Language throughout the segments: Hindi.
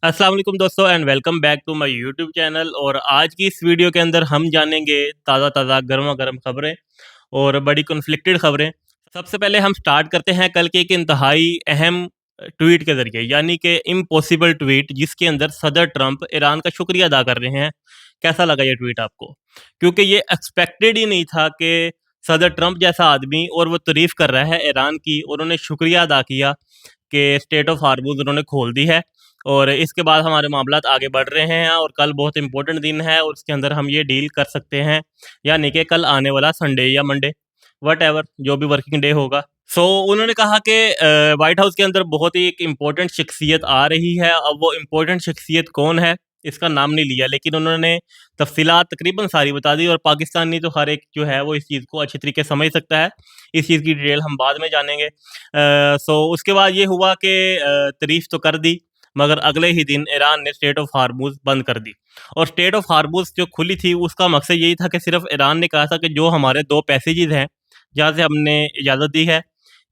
अस्सलाम वालेकुम दोस्तों and welcome back to my YouTube channel. और आज की इस वीडियो के अंदर हम जानेंगे ताज़ा ताज़ा गर्मा गर्म खबरें और बड़ी कॉन्फ्लिक्टेड खबरें। सबसे पहले हम स्टार्ट करते हैं कल के एक इंतहाई अहम ट्वीट के ज़रिए, यानी कि इम्पॉसिबल ट्वीट, जिसके अंदर सदर ट्रंप ईरान का शुक्रिया अदा कर रहे हैं। कैसा लगा ये ट्वीट आपको? क्योंकि ये एक्सपेक्टेड ही नहीं था कि सदर ट्रंप जैसा आदमी, और वो तारीफ़ कर रहा है ईरान की, और उन्होंने शुक्रिया अदा किया कि स्टेट ऑफ हार्मूज़ उन्होंने खोल दी है। और इसके बाद हमारे मामलात आगे बढ़ रहे हैं और कल बहुत इंपॉर्टेंट दिन है और उसके अंदर हम ये डील कर सकते हैं, यानी कि कल आने वाला संडे या मंडे, वट जो भी वर्किंग डे होगा। उन्होंने कहा कि व्हाइट हाउस के अंदर बहुत ही एक इम्पोर्टेंट शख्सियत आ रही है। अब वो इम्पोर्टेंट शख्सियत कौन है इसका नाम नहीं लिया, लेकिन उन्होंने तफसीलात तकरीबन सारी बता दी। और पाकिस्तानी तो हर एक जो है वो इस चीज़ को अच्छी तरीके से समझ सकता है। इस चीज़ की डिटेल हम बाद में जानेंगे। उसके बाद ये हुआ कि तारीफ़ तो कर दी, मगर अगले ही दिन ईरान ने स्टेट ऑफ हार्मूज़ बंद कर दी। और स्टेट ऑफ हार्मूज़ जो खुली थी उसका मकसद यही था कि सिर्फ ईरान ने कहा था कि जो हमारे 2 पैसेजेस हैं जहाँ से हमने इजाज़त दी है,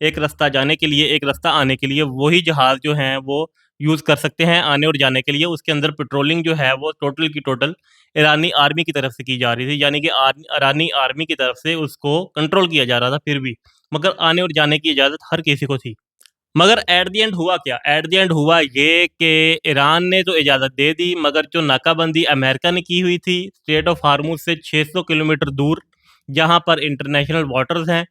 एक रास्ता जाने के लिए, एक रास्ता आने के लिए, वही जहाज़ जो हैं वो यूज़ कर सकते हैं आने और जाने के लिए। उसके अंदर पेट्रोलिंग जो है वो टोटल की टोटल ईरानी आर्मी की तरफ से की जा रही थी, यानी कि ईरानी आर्मी की तरफ से उसको कंट्रोल किया जा रहा था फिर भी, मगर आने और जाने की इजाज़त हर किसी को थी। मगर एट द एंड हुआ क्या? एट द एंड हुआ ये कि ईरान ने तो इजाज़त दे दी, मगर जो नाकाबंदी अमेरिका ने की हुई थी स्ट्रेट ऑफ हार्मूज़ से 600 किलोमीटर दूर, जहाँ पर इंटरनेशनल वाटर्स हैं,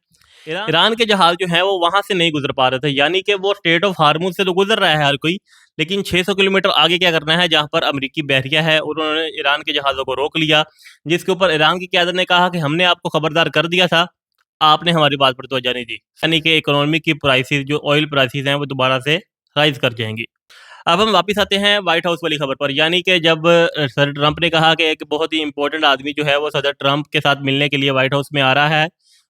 ईरान के जहाज़ जो हैं वो वहाँ से नहीं गुज़र पा रहे थे। यानी कि वो स्ट्रेट ऑफ हार्मूज़ से तो गुज़र रहा है हर कोई, लेकिन 600 किलोमीटर आगे क्या करना है जहाँ पर अमेरिकी बहरिया है, और उन्होंने ईरान के जहाज़ों को रोक लिया। जिसके ऊपर ईरान की क़यादत ने कहा कि हमने आपको खबरदार कर दिया था, आपने हमारी बात पर तवज्जो नहीं दी। यानी कि इकोनॉमी की प्राइसेस, जो ऑयल प्राइसेस हैं, वो दोबारा से राइज़ कर जाएँगी। अब हम वापस आते हैं व्हाइट हाउस वाली खबर पर, यानी कि जब सर ट्रंप ने कहा कि एक बहुत ही इम्पोर्टेंट आदमी जो है वो सदर ट्रंप के साथ मिलने के लिए व्हाइट हाउस में आ रहा है,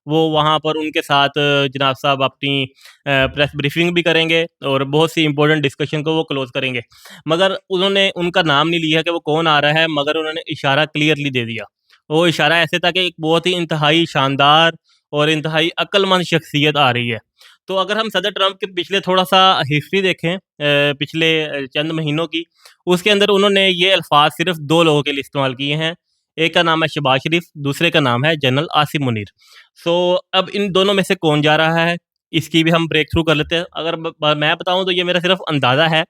वो वहाँ पर उनके साथ जनाब साहब अपनी प्रेस ब्रीफिंग भी करेंगे और बहुत सी इम्पोर्टेंट डिस्कशन को वो क्लोज़ करेंगे। मगर उन्होंने उनका नाम नहीं लिया कि वो कौन आ रहा है, मगर उन्होंने इशारा क्लियरली दे दिया। वो इशारा ऐसे था कि एक बहुत ही इंतहाई शानदार और इंतहाई अक्लमंद शख्सियत आ रही है। तो अगर हम सदर ट्रंप के पिछले थोड़ा-सा हिस्ट्री देखें, पिछले चंद महीनों की, उसके अंदर उन्होंने ये अल्फ़ाज़ सिर्फ़ 2 लोगों के लिए इस्तेमाल किए हैं। एक का नाम है शहबाज शरीफ, दूसरे का नाम है जनरल आसिम मुनीर। अब इन दोनों में से कौन जा रहा है, इसकी भी हम ब्रेक थ्रू कर लेते हैं। अगर मैं बताऊँ तो ये मेरा सिर्फ़ अंदाज़ा है,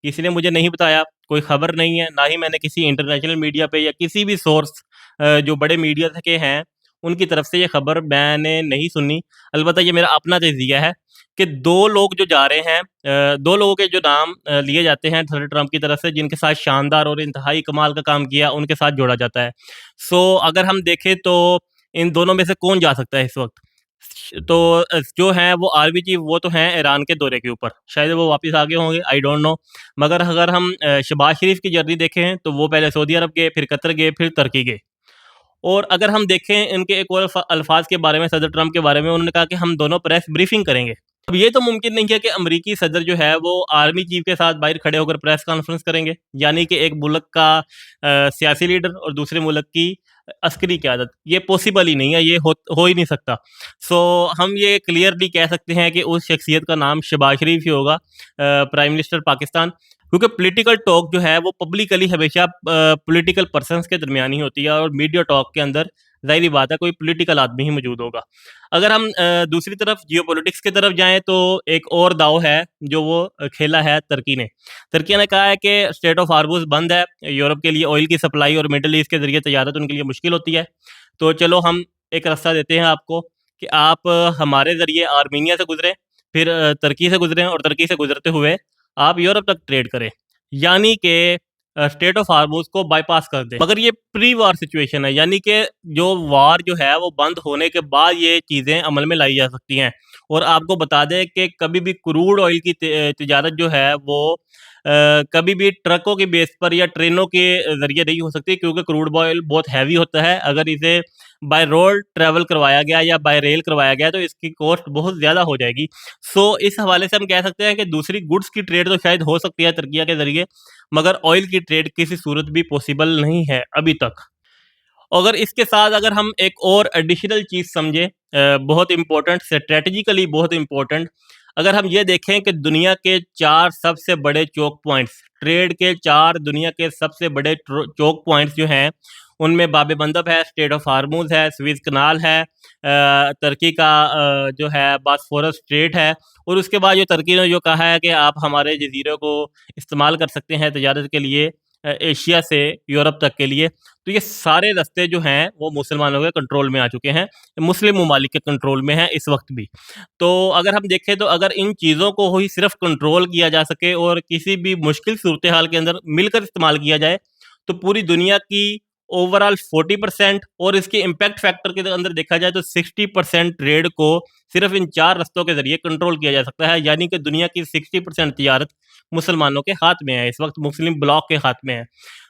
किसी ने मुझे नहीं बताया, कोई ख़बर नहीं है, ना ही मैंने किसी इंटरनेशनल मीडिया पे या किसी भी सोर्स जो बड़े मीडिया के हैं, उनकी तरफ से ये खबर मैंने नहीं सुनी। अलबत्ता ये मेरा अपना तज़िया है कि 2 लोग जो जा रहे हैं, 2 लोगों के जो नाम लिए जाते हैं सर ट्रंप की तरफ से, जिनके साथ शानदार और इंतहाई कमाल का काम किया, उनके साथ जोड़ा जाता है। अगर हम देखें तो इन दोनों में से कौन जा सकता है इस वक़्त? जो हैं वो आर्मी चीफ, वो तो हैं ईरान के दौरे के ऊपर, शायद वो वापस आ गए होंगे, आई डोंट नो। मगर अगर हम शहबाज शरीफ की जर्नी देखें तो वो पहले सऊदी अरब गए, फिर कतर गए, फिर तुर्की गए। और अगर हम देखें इनके एक और अल्फाज के बारे में, सदर ट्रंप के बारे में, उन्होंने कहा कि हम दोनों प्रेस ब्रीफिंग करेंगे। अब ये तो मुमकिन नहीं है कि अमेरिकी सदर जो है वो आर्मी चीफ के साथ बाहर खड़े होकर प्रेस कॉन्फ्रेंस करेंगे, यानी कि एक मुल्क का सियासी लीडर और दूसरे मुल्क की अस्करी क़यादत, ये पॉसिबल ही नहीं है, ये हो ही नहीं सकता। हम ये क्लियरली कह सकते हैं कि उस शख्सियत का नाम शहबाज शरीफ ही होगा, प्राइम मिनिस्टर पाकिस्तान। क्योंकि पॉलिटिकल टॉक जो है वो पब्लिकली हमेशा पॉलिटिकल पर्सन्स के दरमियान ही होती है, और मीडिया टॉक के अंदर ज़ाहिर-सी बात है कोई पॉलिटिकल आदमी ही मौजूद होगा। अगर हम दूसरी तरफ जियोपॉलिटिक्स की तरफ जाएँ तो एक और दाँव है जो वो खेला है तुर्की ने। तुर्की ने कहा है कि स्ट्रेट ऑफ हॉर्मुज़ बंद है, यूरोप के लिए ऑयल की सप्लाई और मिडल ईस्ट के ज़रिए तजारत उनके लिए मुश्किल होती है। तो चलो हम एक रास्ता देते हैं आपको कि आप हमारे ज़रिए आर्मीनिया से गुज़रें, फिर तुर्की से गुज़रें, और तुर्की से गुज़रते हुए आप यूरोप तक ट्रेड करें, यानी कि स्टेट ऑफ हार्मूज़ को बाईपास कर दें। मगर ये प्री वार सिचुएशन है, यानी कि जो वार जो है वो बंद होने के बाद ये चीज़ें अमल में लाई जा सकती हैं। और आपको बता दें कि कभी भी क्रूड ऑयल की तिजारत जो है वो कभी भी ट्रकों के बेस पर या ट्रेनों के ज़रिए नहीं हो सकती, क्योंकि क्रूड ऑयल बहुत हैवी होता है। अगर इसे बाय रोड ट्रैवल करवाया गया या बाय रेल करवाया गया तो इसकी कॉस्ट बहुत ज़्यादा हो जाएगी। इस हवाले से हम कह सकते हैं कि दूसरी गुड्स की ट्रेड तो शायद हो सकती है तुर्की के ज़रिए, मगर ऑयल की ट्रेड किसी सूरत भी पॉसिबल नहीं है अभी तक। अगर इसके साथ अगर हम एक और एडिशनल चीज़ समझें, बहुत इम्पोर्टेंट, स्ट्रेटजिकली बहुत इम्पोर्टेंट, अगर हम ये देखें कि दुनिया के 4 सबसे बड़े चोक पॉइंट्स, ट्रेड के 4 दुनिया के सबसे बड़े चोक पॉइंट्स जो हैं, उनमें बाब मंदब है, स्ट्रेट ऑफ हार्मूज है, स्विस कनाल है, तुर्की का जो है बॉस्फोरस स्ट्रेट है, और उसके बाद जो तुर्की ने जो कहा है कि आप हमारे जजीरों को इस्तेमाल कर सकते हैं तजारत के लिए, एशिया से यूरोप तक के लिए। तो ये सारे रास्ते जो हैं वो मुसलमानों के कंट्रोल में आ चुके हैं, मुस्लिम ममालिक के कंट्रोल में हैं इस वक्त भी। तो अगर हम देखें तो अगर इन चीज़ों को ही सिर्फ कंट्रोल किया जा सके और किसी भी मुश्किल सूरत हाल के अंदर मिलकर इस्तेमाल किया जाए, तो पूरी दुनिया की ओवरऑल 40% और इसके इम्पैक्ट फैक्टर के अंदर देखा जाए तो 60% ट्रेड को सिर्फ इन 4 रास्तों के ज़रिए कंट्रोल किया जा सकता है। यानी कि दुनिया की 60% तिजारत मुसलमानों के हाथ में है, इस वक्त मुस्लिम ब्लॉक के हाथ में है।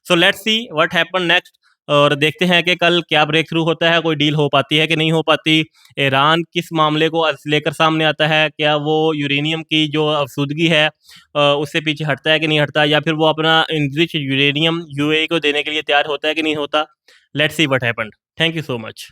So let's see what happen next, और देखते हैं कि कल क्या ब्रेक थ्रू होता है, कोई डील हो पाती है कि नहीं हो पाती। ईरान किस मामले को लेकर सामने आता है, क्या वो यूरेनियम की जो अफसूदगी है उससे पीछे हटता है कि नहीं हटता, या फिर वो अपना इनरिच यूरेनियम यूएई को देने के लिए तैयार होता है कि नहीं होता। Let's see what happened. Thank you so much.